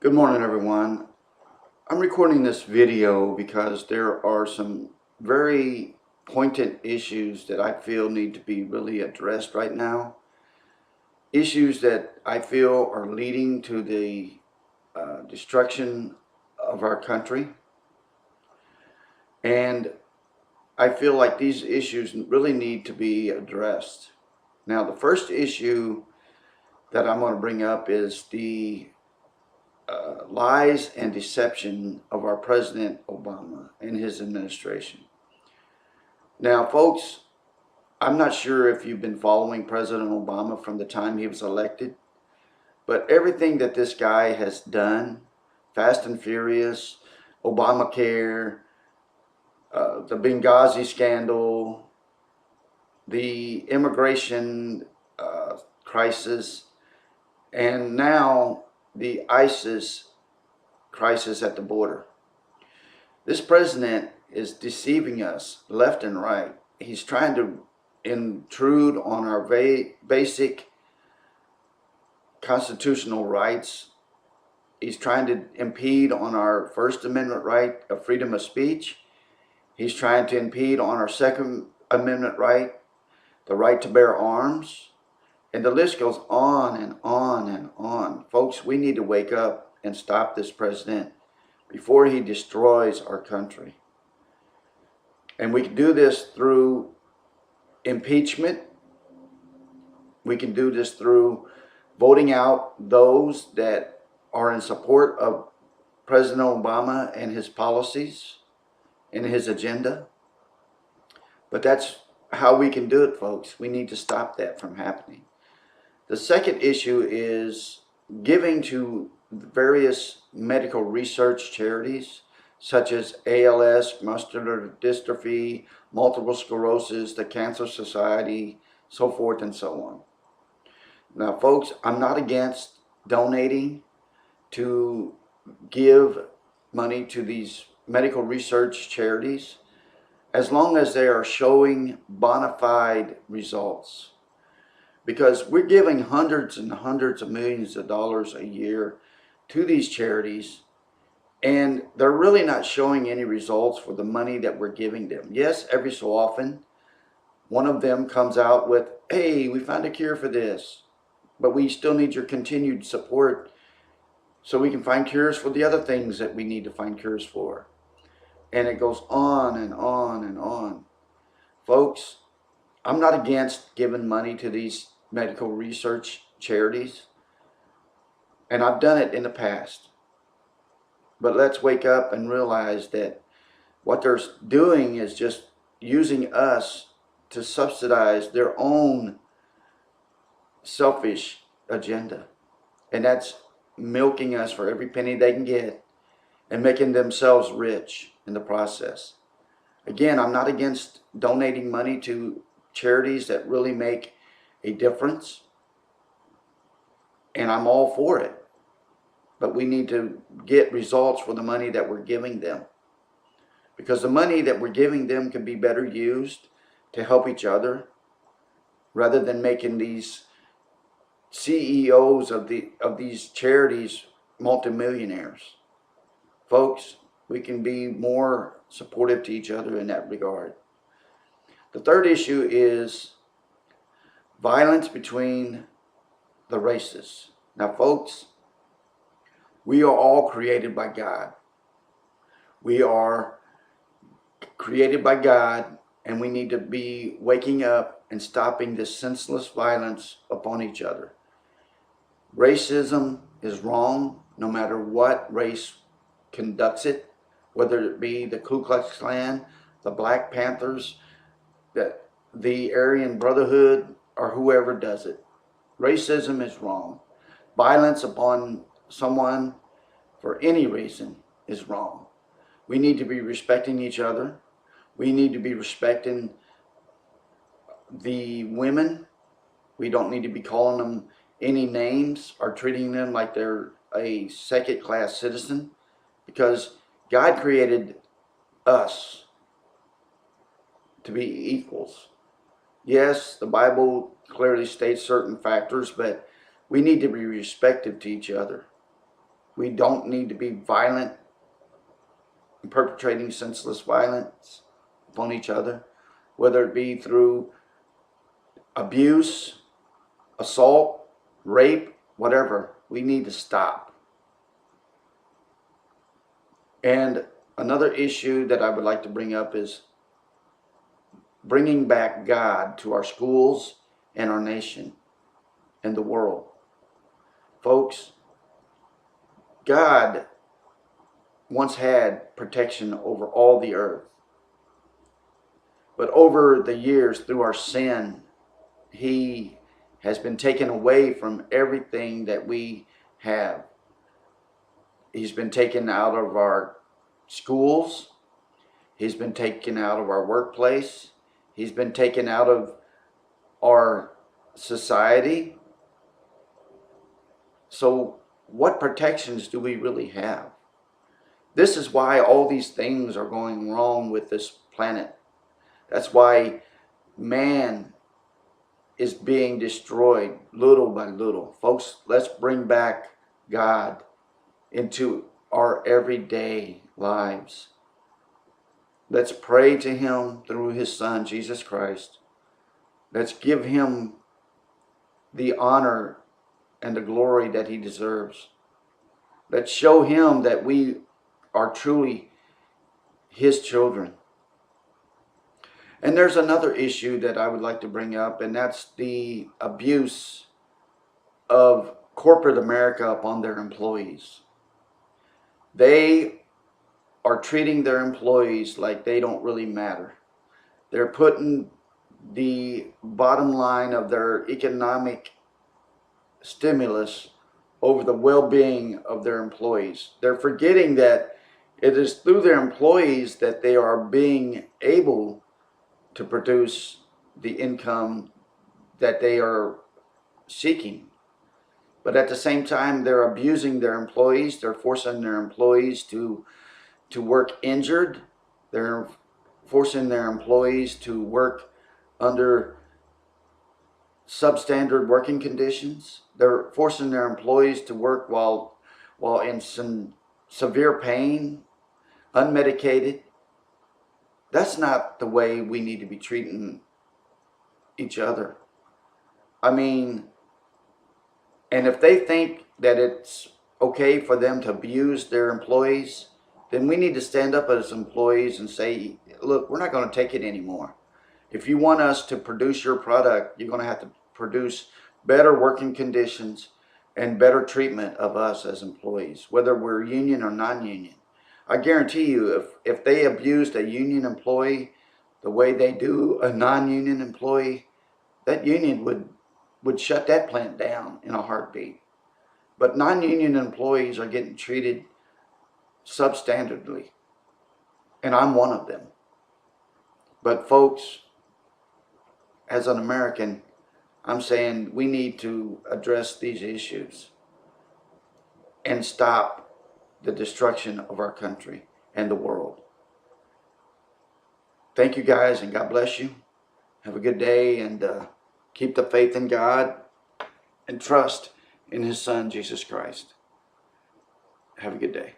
Good morning, everyone. I'm recording this video because there are some very poignant issues that I feel need to be really addressed right now. Issues that I feel are leading to the destruction of our country. And I feel like these issues really need to be addressed. Now, the first issue that I'm going to bring up is the lies and deception of our President Obama and his administration. Now, folks, I'm not sure if you've been following President Obama from the time he was elected, but everything that this guy has done, Fast and Furious, Obamacare, the Benghazi scandal, the immigration crisis, and now the ISIS crisis at the border. This president is deceiving us left and right. He's trying to intrude on our basic constitutional rights. He's trying to impede on our First Amendment right of freedom of speech. He's trying to impede on our Second Amendment right, the right to bear arms. And the list goes on and on and on. Folks, we need to wake up and stop this president before he destroys our country. And we can do this through impeachment. We can do this through voting out those that are in support of President Obama and his policies and his agenda. But that's how we can do it, folks. We need to stop that from happening. The second issue is giving to various medical research charities such as ALS, muscular dystrophy, multiple sclerosis, the Cancer Society, so forth and so on. Now, folks, I'm not against donating to give money to these medical research charities as long as they are showing bona fide results. Because we're giving hundreds and hundreds of millions of dollars a year to these charities, and they're really not showing any results for the money that we're giving them. Yes, every so often, one of them comes out with, hey, we found a cure for this, but we still need your continued support so we can find cures for the other things that we need to find cures for. And it goes on and on and on. Folks, I'm not against giving money to these medical research charities, and I've done it in the past. But let's wake up and realize that what they're doing is just using us to subsidize their own selfish agenda. And that's milking us for every penny they can get and making themselves rich in the process. Again, I'm not against donating money to charities that really make a difference, and I'm all for it. But we need to get results for the money that we're giving them, because the money that we're giving them can be better used to help each other rather than making these CEOs of these charities multimillionaires. Folks, we can be more supportive to each other in that regard. The third issue is violence between the races. Now, folks, we are all created by God. We are created by God, and we need to be waking up and stopping this senseless violence upon each other. Racism is wrong no matter what race conducts it, whether it be the Ku Klux Klan, the Black Panthers, the Aryan Brotherhood, or whoever does it. Racism is wrong. Violence upon someone for any reason is wrong. We need to be respecting each other. We need to be respecting the women. We don't need to be calling them any names or treating them like they're a second-class citizen, because God created us to be equals. Yes, the Bible clearly states certain factors, but we need to be respectful to each other. We don't need to be violent and perpetrating senseless violence upon each other, whether it be through abuse, assault, rape, whatever. We need to stop. And another issue that I would like to bring up is bringing back God to our schools and our nation and the world. Folks, God once had protection over all the earth. But over the years, through our sin, He has been taken away from everything that we have. He's been taken out of our schools. He's been taken out of our workplace. He's been taken out of our society. So what protections do we really have? This is why all these things are going wrong with this planet. That's why man is being destroyed little by little. Folks, let's bring back God into our everyday lives. Let's pray to Him through His Son, Jesus Christ. Let's give Him the honor and the glory that He deserves. Let's show Him that we are truly His children. And there's another issue that I would like to bring up, and that's the abuse of corporate America upon their employees. They are treating their employees like they don't really matter. They're putting the bottom line of their economic stimulus over the well-being of their employees. They're forgetting that it is through their employees that they are being able to produce the income that they are seeking. But at the same time, they're abusing their employees. They're forcing their employees to work injured. They're forcing their employees to work under substandard working conditions. They're forcing their employees to work while in some severe pain, unmedicated. That's not the way we need to be treating each other. I mean, and if they think that it's okay for them to abuse their employees, then we need to stand up as employees and say, look, we're not going to take it anymore. If you want us to produce your product, you're going to have to produce better working conditions and better treatment of us as employees, whether we're union or non-union. I guarantee you, if they abused a union employee the way they do a non-union employee, that union would shut that plant down in a heartbeat. But non-union employees are getting treated substandardly, and I'm one of them. But folks, as an American, I'm saying we need to address these issues and stop the destruction of our country and the world. Thank you guys, and God bless you. Have a good day, and keep the faith in God and trust in His Son, Jesus Christ. Have a good day.